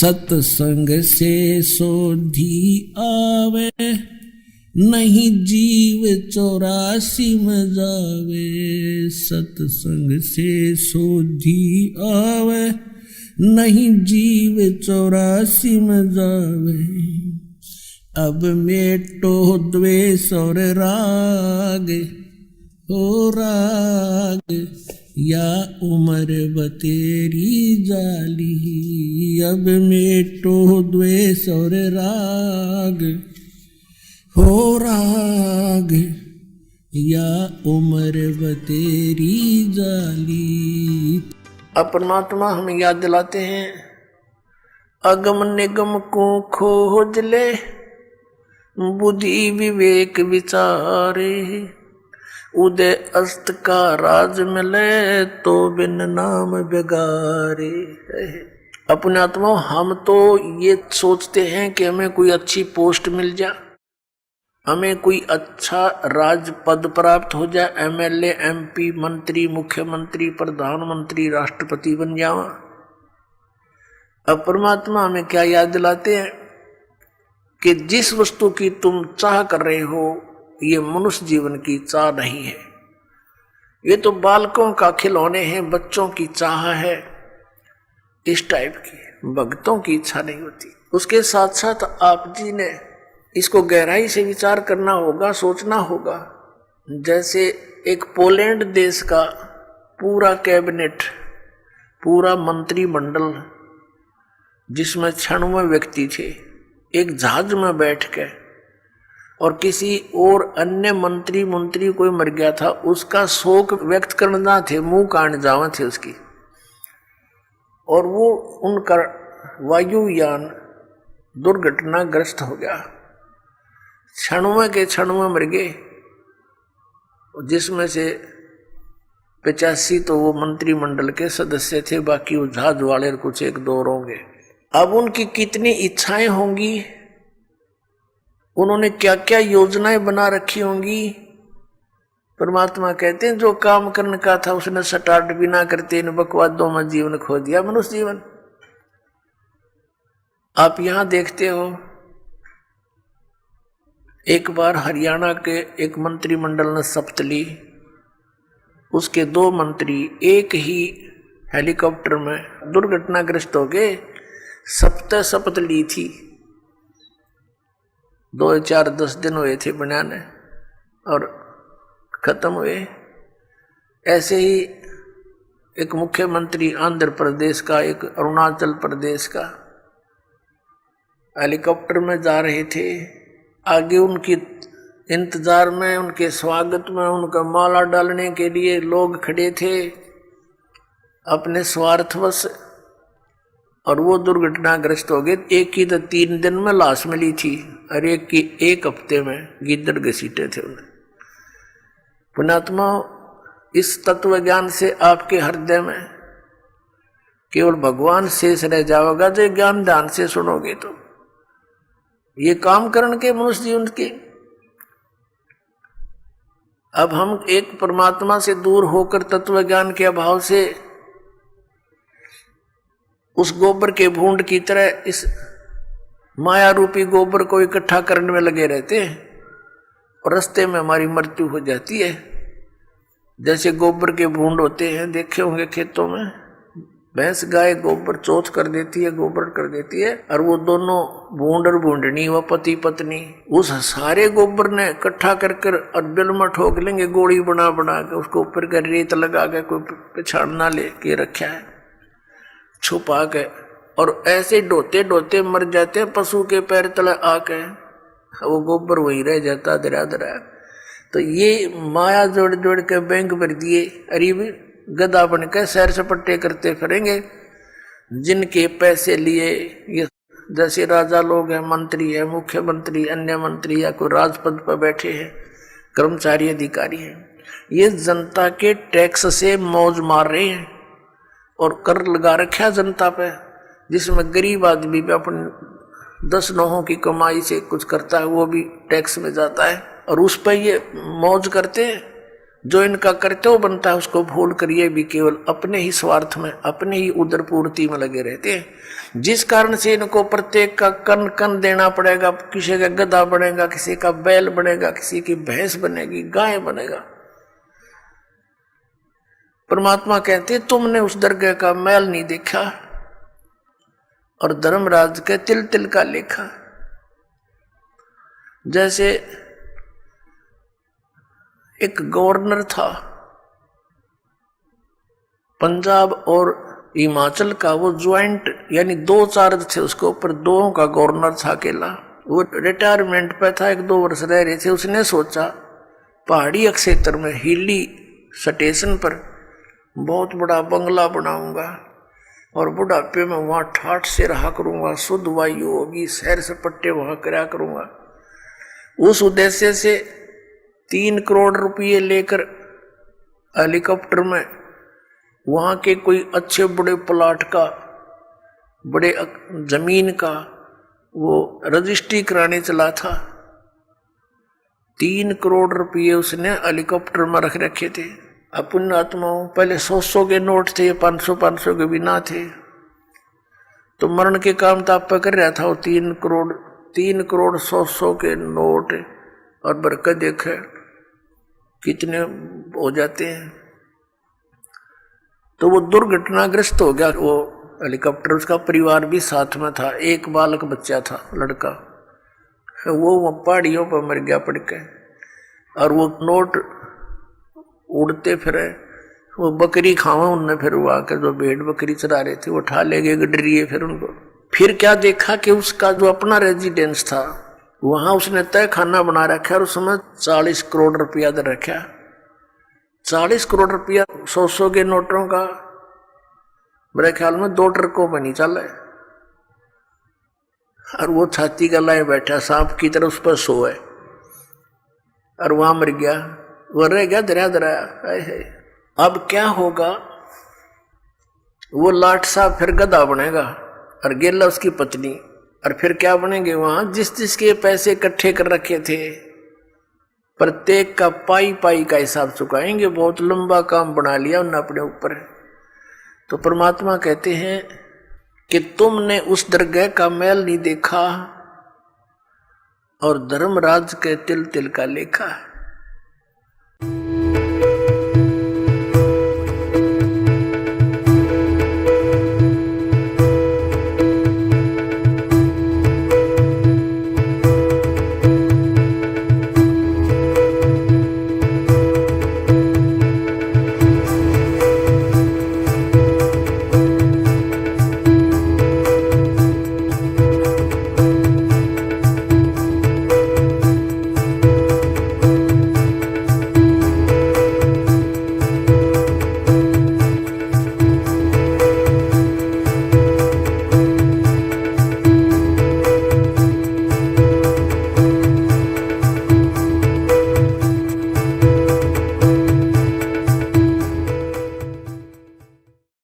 सत्संग से सोधी आवे, नहीं जीव 84 में जावे। सत्संग से सोधी आवे, नहीं जीव 84 में जावे। अब मेटो द्वेष और राग, हो राग या उम्र बतेरी जाली। अब मेटो द्वेष और राग, हो राग या उम्र बतेरी जाली। अब परमात्मा हमें याद दिलाते हैं, अगम निगम को खोज ले, बुद्धि विवेक विचारे। उदय अस्त का राज मिले, तो बिन नाम बिगारे। अपने आत्मा हम तो ये सोचते हैं कि हमें कोई अच्छी पोस्ट मिल जाए, हमें कोई अच्छा राज पद प्राप्त हो जाए, एमएलए, एमपी, मंत्री, मुख्यमंत्री, प्रधानमंत्री, राष्ट्रपति बन जावा। अब परमात्मा हमें क्या याद दिलाते हैं कि जिस वस्तु की तुम चाह कर रहे हो, ये मनुष्य जीवन की चाह नहीं है। ये तो बालकों का खिलौने हैं, बच्चों की चाह है, इस टाइप की। भक्तों की इच्छा नहीं होती। उसके साथ साथ आप जी ने इसको गहराई से विचार करना होगा, सोचना होगा। जैसे एक पोलैंड देश का पूरा कैबिनेट, पूरा मंत्रिमंडल, जिसमें 96 व्यक्ति थे, एक जहाज में बैठ के, और किसी और अन्य मंत्री कोई मर गया था, उसका शोक व्यक्त करना थे, मुंह काट जावा थे उसकी, और वो उनका वायुयान दुर्घटनाग्रस्त हो गया। 96 के 96 मर गए, जिसमें से 85 तो वो मंत्रिमंडल के सदस्य थे, बाकी वो जहाज वाले कुछ एक दो होंगे। अब उनकी कितनी इच्छाएं होंगी, उन्होंने क्या क्या योजनाएं बना रखी होंगी। परमात्मा कहते हैं जो काम करने का था उसने स्टार्ट भी ना करते इन बकवादों में जीवन खो दिया, मनुष्य जीवन। आप यहां देखते हो, एक बार हरियाणा के एक मंत्रिमंडल ने शपथ ली, उसके 2 मंत्री एक ही हेलीकॉप्टर में दुर्घटनाग्रस्त हो गए। शपथ ली थी, 2-4-10 दिन हुए थे बनाने और खत्म हुए। ऐसे ही एक मुख्यमंत्री आंध्र प्रदेश का, एक अरुणाचल प्रदेश का, हेलीकॉप्टर में जा रहे थे। आगे उनकी इंतजार में, उनके स्वागत में, उनका माला डालने के लिए लोग खड़े थे अपने स्वार्थवश, और वो दुर्घटनाग्रस्त हो गए। एक की तो 3 दिन में लाश मिली थी, और एक की 1 हफ्ते में गिद्दड़ घसीटे थे उन्हें। पुण्यात्मा, इस तत्व ज्ञान से आपके हृदय में केवल भगवान शेष रह जाओगा, जो ज्ञान ध्यान से सुनोगे तो। ये काम करने के मनुष्य जीवन के। अब हम एक परमात्मा से दूर होकर तत्व ज्ञान के अभाव से उस गोबर के भूंड की तरह इस माया रूपी गोबर को इकट्ठा करने में लगे रहते हैं, और रास्ते में हमारी मृत्यु हो जाती है। जैसे गोबर के भूंड होते हैं, देखे होंगे खेतों में, भैंस गाय गोबर चोथ कर देती है, गोबर कर देती है, और वो दोनों भूंड और भूंडनी, वह पति पत्नी, उस सारे गोबर ने इकट्ठा कर अद्दल में ठोक लेंगे, गोली बना बना के उसको ऊपर का रेत लगा के, कोई पिछाड़ना ले के रखा है छुपा के, और ऐसे ढोते ढोते मर जाते हैं पशु के पैर तले आके, वो गोबर वही रह जाता दरा दरा। तो ये माया जोड़ जोड़ के बैंक भर दिए, अरे गधा बन के सैर सपट्टे करते फिरेंगे, जिनके पैसे लिए ये जैसे राजा लोग हैं, मंत्री है, मुख्यमंत्री, अन्य मंत्री, या कोई राजपद पर बैठे हैं, कर्मचारी अधिकारी हैं, ये जनता के टैक्स से मौज मार रहे हैं और कर लगा रखा जनता पे, जिसमें गरीब आदमी भी अपने 10 नौहों की कमाई से कुछ करता है, वो भी टैक्स में जाता है, और उस पर ये मौज करते हैं। जो इनका कर्तव्य बनता है उसको भूल कर ये भी केवल अपने ही स्वार्थ में, अपने ही उदर पूर्ति में लगे रहते हैं, जिस कारण से इनको प्रत्येक का कन कन देना पड़ेगा। किसी का गधा बनेगा, किसी का बैल बनेगा, किसी की भैंस बनेगी, गाय बनेगा। परमात्मा कहते तुमने उस दरगाह का मैल नहीं देखा और धर्मराज के तिल तिल का लेखा। जैसे एक गवर्नर था पंजाब और हिमाचल का, वो ज्वाइंट यानी 2 चार्ज थे उसके ऊपर, 2 का गवर्नर था अकेला। वो रिटायरमेंट पे था, 1-2 वर्ष रह रहे थे। उसने सोचा पहाड़ी क्षेत्र में हिली स्टेशन पर बहुत बड़ा बंगला बनाऊंगा और बुढ़ापे में वहां ठाठ से रहा करूंगा, शुद्ध वायु होगी, सैर सपट्टे वहां कराया करूंगा। उस उद्देश्य से 3 करोड़ रुपये लेकर हेलीकॉप्टर में वहां के कोई अच्छे बड़े प्लाट का, बड़े जमीन का वो रजिस्ट्री कराने चला था। 3 करोड़ रुपये उसने हेलीकॉप्टर में रख रखे थे। अपन आत्माओं पहले 100 के नोट थे, 500 के भी ना थे, तो मरण के काम ताप पर कर रहा था वो 3 करोड़ 100 के नोट। और बरकत देखे कितने हो जाते हैं। तो वो दुर्घटनाग्रस्त हो गया वो हेलीकॉप्टर, उसका परिवार भी साथ में था, एक बालक बच्चा था लड़का, वो पहाड़ियों पर मर गया पड़ के। और वो नोट उड़ते फिरे, वो बकरी खावा उनने, फिर वो आकर जो भेड़ बकरी चरा रहे थे वो उठा ले गए गडरिए। फिर उनको फिर क्या देखा कि उसका जो अपना रेजिडेंस था वहां उसने तय खाना बना रखा और उसमें 40 करोड़ रुपया दे रखा। 40 करोड़ रुपया 100 के नोटों का मेरे ख्याल में 2 ट्रकों में नहीं चला है। और वो छाती का लाए बैठा सांप की तरह उस पर सोए और वहां मर गया। वो रह गया दरिया दरिया। अब क्या होगा, वो लाट साहब फिर गधा बनेगा और गेला उसकी पत्नी, और फिर क्या बनेंगे वहां जिस जिसके पैसे इकट्ठे कर रखे थे प्रत्येक का पाई पाई का हिसाब चुकाएंगे। बहुत लंबा काम बना लिया उन्होंने अपने ऊपर। तो परमात्मा कहते हैं कि तुमने उस दरगाह का मैल नहीं देखा और धर्मराज के तिल तिल का लेखा।